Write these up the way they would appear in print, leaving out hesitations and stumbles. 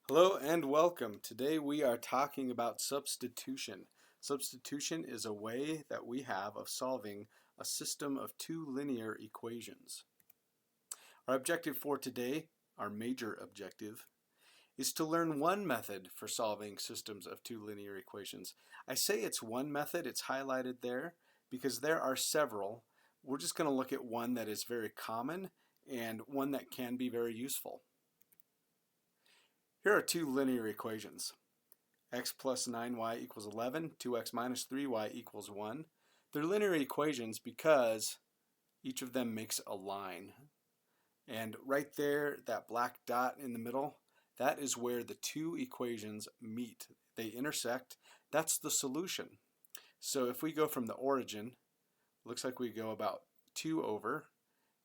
Hello and welcome. Today we are talking about substitution. Substitution is a way that we have of solving a system of two linear equations. Our objective for today, our major objective, is to learn one method for solving systems of two linear equations. I say it's one method, it's highlighted there, because there are several. We're just going to look at one that is very common and one that can be very useful. Here are two linear equations. X plus 9y equals 11, 2x minus 3y equals 1. They're linear equations because each of them makes a line. And right there, that black dot in the middle, that is where the two equations meet. They intersect. That's the solution. So if we go from the origin, looks like we go about 2 over,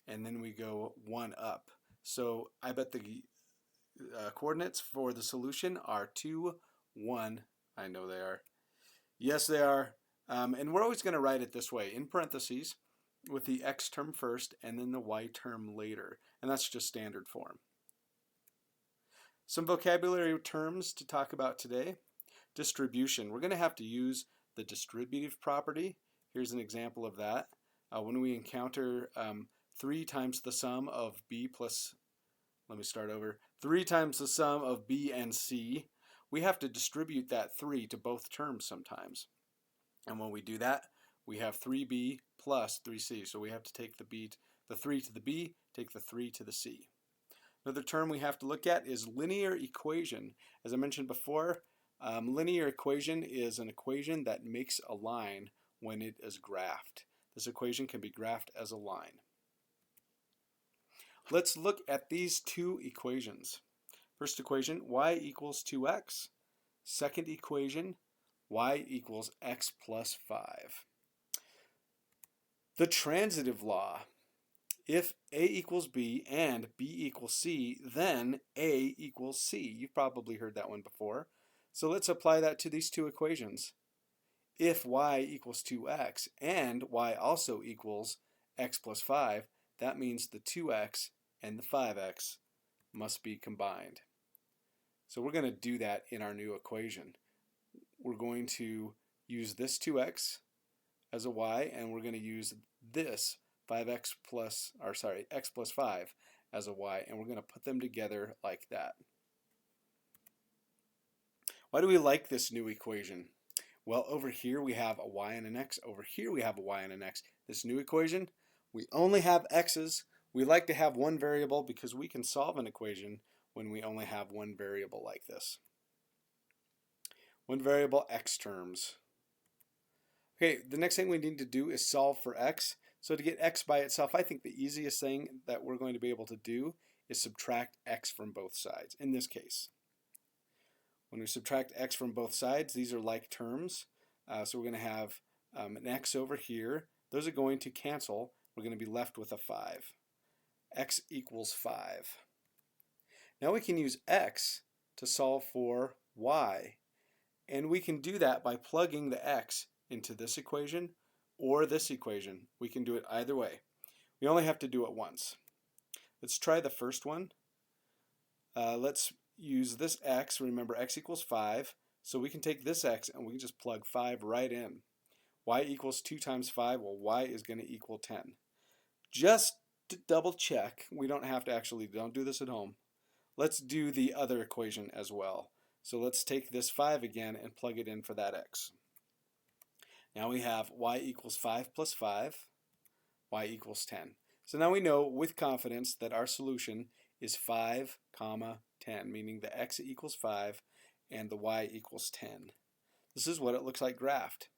and then we go 1 up. So I bet the coordinates for the solution are 2, 1. I know they are. Yes, they are. And we're always going to write it this way, in parentheses, with the x term first and then the y term later. And that's just standard form. Some vocabulary terms to talk about today. Distribution. We're going to have to use the distributive property. Here's an example of that. When we encounter 3 times the sum of b plus, let me start over, 3 times the sum of b and c, we have to distribute that 3 to both terms sometimes. And when we do that, we have 3b plus 3c. So we have to take the 3 to the b, take the 3 to the c. Another term we have to look at is linear equation. As I mentioned before, linear equation is an equation that makes a line when it is graphed. This equation can be graphed as a line. Let's look at these two equations. First equation, y equals 2x. Second equation, y equals x plus 5. The transitive law. If a equals b and b equals c, then a equals c. You've probably heard that one before. So let's apply that to these two equations. If y equals 2x and y also equals x plus 5, that means the 2x and the 5x must be combined. So we're going to do that in our new equation. We're going to use this 2x as a y, and we're going to use this x plus 5 as a y, and we're going to put them together like that. Why do we like this new equation? Well, over here we have a y and an x. Over here we have a y and an x. This new equation, we only have x's. We like to have one variable because we can solve an equation when we only have one variable like this. One variable, x terms. Okay, the next thing we need to do is solve for x. So to get x by itself, I think the easiest thing that we're going to be able to do is subtract x from both sides, in this case. When we subtract x from both sides, these are like terms. So we're going to have an x over here. Those are going to cancel. We're going to be left with a 5. X equals 5. Now we can use x to solve for y. And we can do that by plugging the x into this equation or this equation. We can do it either way. We only have to do it once. Let's try the first one. Let's use this x. Remember, x equals 5. So we can take this x and we can just plug 5 right in. Y equals 2 times 5. Well, y is going to equal 10. Just to double check, we don't have to actually, don't do this at home. Let's do the other equation as well. So let's take this 5 again and plug it in for that x. Now we have y equals 5 plus 5, y equals 10. So now we know with confidence that our solution is 5, 10, meaning the x equals 5 and the y equals 10. This is what it looks like graphed.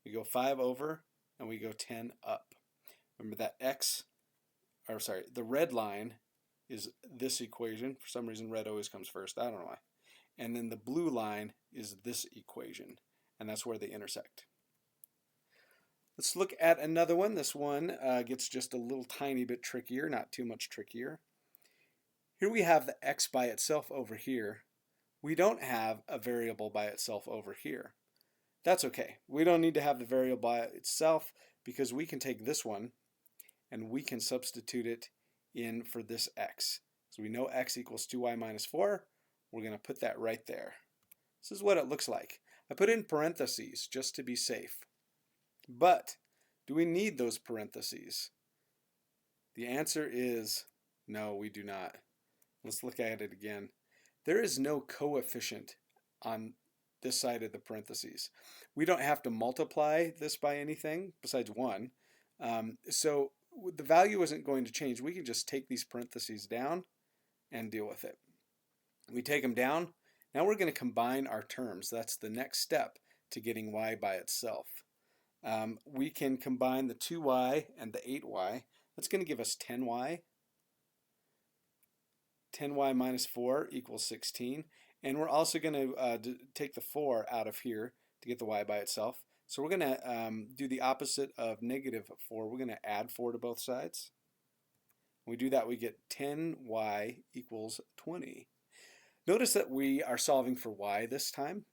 We go 5 over and we go 10 up. Remember that the red line is this equation. For some reason red always comes first, I don't know why. And then the blue line is this equation, and that's where they intersect. Let's look at another one. This one gets just a little tiny bit trickier, not too much trickier. Here we have the x by itself over here. We don't have a variable by itself over here. That's okay. We don't need to have the variable by itself because we can take this one and we can substitute it in for this x. So we know x equals 2y minus 4. we're going to put that right there. This is what it looks like. I put in parentheses just to be safe. But do we need those parentheses? The answer is no, we do not. Let's look at it again. There is no coefficient on this side of the parentheses. We don't have to multiply this by anything besides 1. So the value isn't going to change. We can just take these parentheses down and deal with it. We take them down. Now we're going to combine our terms. That's the next step to getting y by itself. We can combine the 2y and the 8y. That's going to give us 10y. 10y minus 4 equals 16. And we're also going to take the 4 out of here to get the y by itself. So we're going to do the opposite of negative 4. We're going to add 4 to both sides. When we do that, we get 10y equals 20. Notice that we are solving for y this time.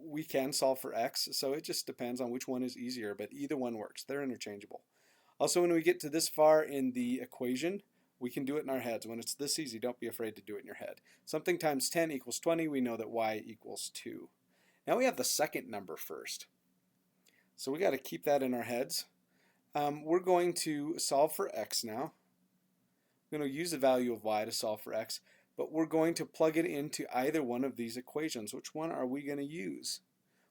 We can solve for x, so it just depends on which one is easier, but either one works. They're interchangeable. Also, when we get to this far in the equation, we can do it in our heads. When it's this easy, don't be afraid to do it in your head. Something times 10 equals 20. We know that y equals 2. Now we have the second number first. So we got to keep that in our heads. We're going to solve for x now. We're going to use the value of y to solve for x, but we're going to plug it into either one of these equations. Which one are we going to use?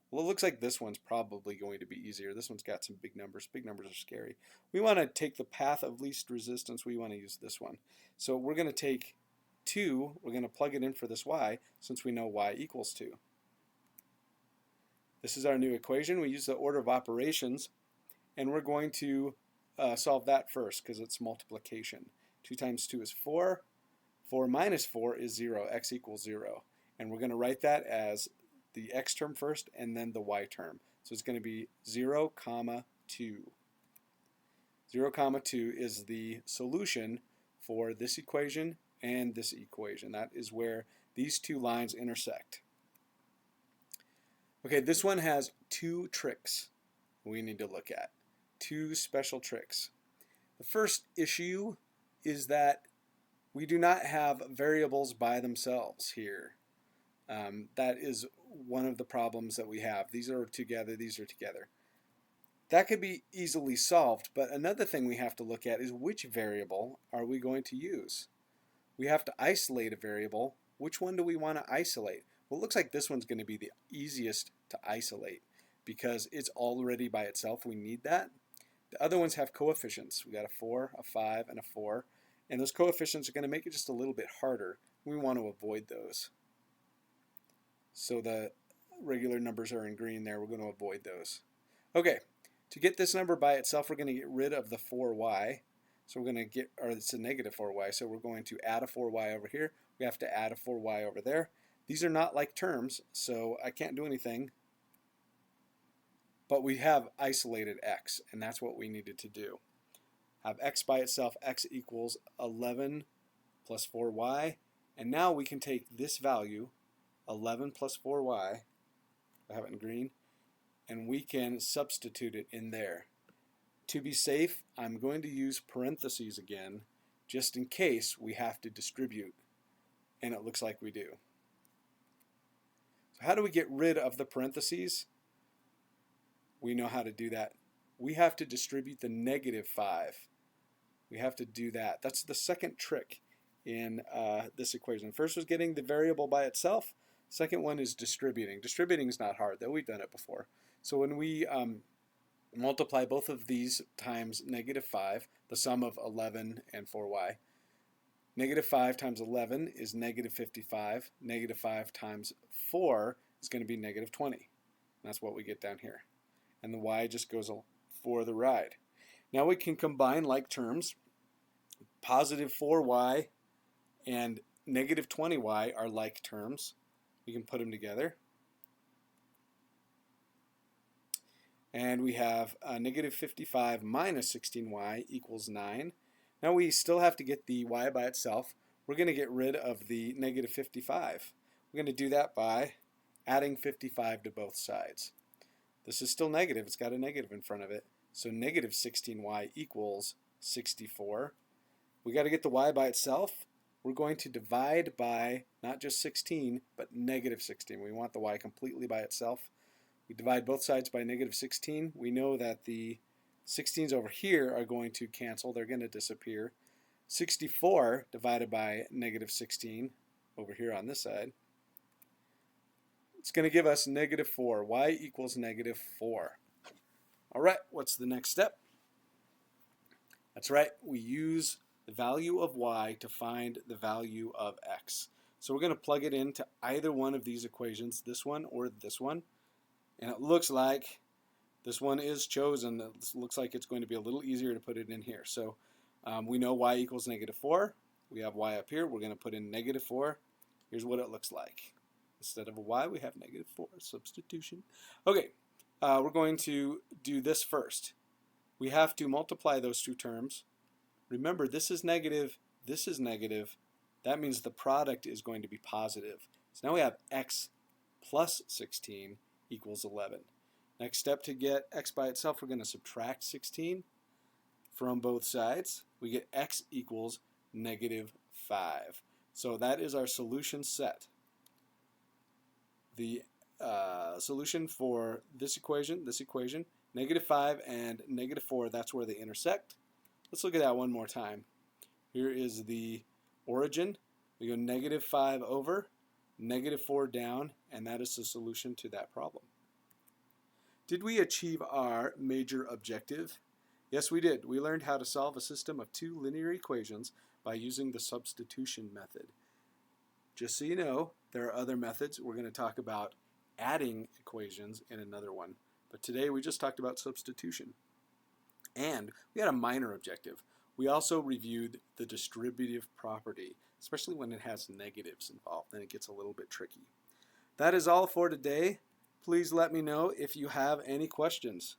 Well, it looks like this one's probably going to be easier. This one's got some big numbers. Big numbers are scary. We want to take the path of least resistance. We want to use this one. So we're going to take 2. We're going to plug it in for this y since we know y equals 2. This is our new equation. We use the order of operations, and we're going to solve that first because it's multiplication. 2 times 2 is 4. 4 minus 4 is 0. X equals 0. And we're going to write that as the x term first and then the y term. So it's going to be 0, 2. 0, 2 is the solution for this equation and this equation. That is where these two lines intersect. Okay, this one has 2 tricks we need to look at. 2 special tricks. The first issue is that we do not have variables by themselves here. That is one of the problems that we have. These are together, these are together. That could be easily solved, but another thing we have to look at is which variable are we going to use? We have to isolate a variable. Which one do we want to isolate? Well, it looks like this one's going to be the easiest to isolate because it's already by itself. We need that. The other ones have coefficients. We got a 4, a 5, and a 4. And those coefficients are going to make it just a little bit harder. We want to avoid those. So the regular numbers are in green there. We're going to avoid those. Okay, to get this number by itself, we're going to get rid of the 4y. So we're going to get, or it's a negative 4y, so we're going to add a 4y over here. We have to add a 4y over there. These are not like terms, so I can't do anything. But we have isolated x, and that's what we needed to do. Have x by itself, x equals 11 plus 4y. And now we can take this value, 11 plus 4y, I have it in green, and we can substitute it in there. To be safe, I'm going to use parentheses again, just in case we have to distribute, and it looks like we do. So how do we get rid of the parentheses? We know how to do that. We have to distribute the negative 5. We have to do that. That's the second trick in this equation. First was getting the variable by itself. Second one is distributing. Distributing is not hard, though. We've done it before. So when we multiply both of these times negative 5, the sum of 11 and 4y, negative 5 times 11 is negative 55. Negative 5 times 4 is going to be negative 20. And that's what we get down here. And the y just goes for the ride. Now we can combine like terms. Positive 4y and negative 20y are like terms. We can put them together. And we have negative 55 minus 16y equals 9. Now we still have to get the y by itself. We're going to get rid of the negative 55. We're going to do that by adding 55 to both sides. This is still negative. It's got a negative in front of it. So negative 16y equals 64. We got to get the y by itself. we're going to divide by not just 16, but negative 16. We want the y completely by itself. We divide both sides by negative 16. We know that the 16s over here are going to cancel. They're going to disappear. 64 divided by negative 16 over here on this side, it's going to give us negative 4. Y equals negative 4. All right, what's the next step? That's right, we use the value of y to find the value of x. So we're going to plug it into either one of these equations, this one or this one. And it looks like this one is chosen. It looks like it's going to be a little easier to put it in here. So we know y equals negative 4. We have y up here. We're going to put in negative 4. Here's what it looks like. Instead of a y, we have negative 4. Substitution. Okay, we're going to do this first. We have to multiply those two terms. Remember, this is negative, this is negative. That means the product is going to be positive. So now we have x plus 16 equals 11. Next step, to get x by itself, we're going to subtract 16 from both sides. We get x equals negative 5. So that is our solution set. The solution for this equation, negative 5 and negative 4, that's where they intersect. Let's look at that one more time. Here is the origin. We go negative 5 over, negative 4 down, and that is the solution to that problem. Did we achieve our major objective? Yes, we did. We learned how to solve a system of two linear equations by using the substitution method. Just so you know, there are other methods. We're going to talk about adding equations in another one. But today we just talked about substitution. And we had a minor objective. We also reviewed the distributive property, especially when it has negatives involved. Then it gets a little bit tricky. That is all for today. Please let me know if you have any questions.